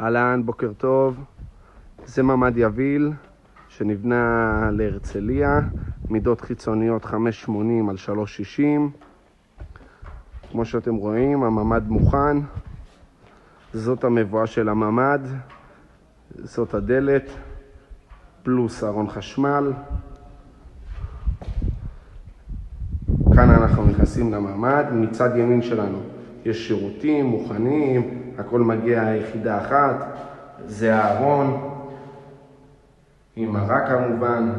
אהלן, בוקר טוב. זה ממ"ד יביל שנבנה להרצליה, מידות חיצוניות 580 על 360. כמו שאתם רואים, הממ"ד מוכן. זאת המבואה של הממ"ד, זאת הדלת, פלוס ארון חשמל. כאן אנחנו נכנסים לממ"ד. מצד ימין שלנו יש שירותים מוכנים, הכל מגיע יחידה אחת. זה הארון עם מרק כמובן,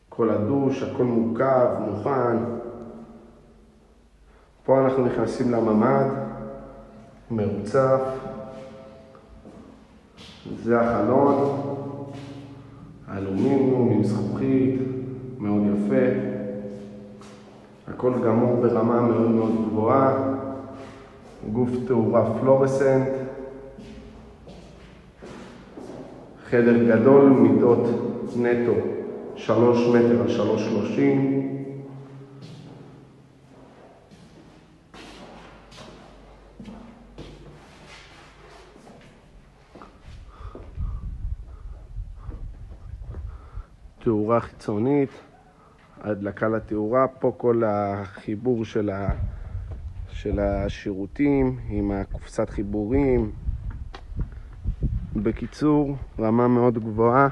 כל הדוש, הכל מורכב, מוכן. פה אנחנו נכנסים לממ"ד, מרוצף. זה החלון, אלומיניום עם זכוכית, מאוד יפה. הכל גמור ברמה מאוד מאוד גבוהה. גוף תאורה פלורסנט. חדר גדול, מידות נטו 3 מטר על 3.30. תאורה חיצונית, הדלקה לתאורה. פה כל החיבור של השירותים עם הקופסת חיבורים. בקיצור, רמה מאוד גבוהה.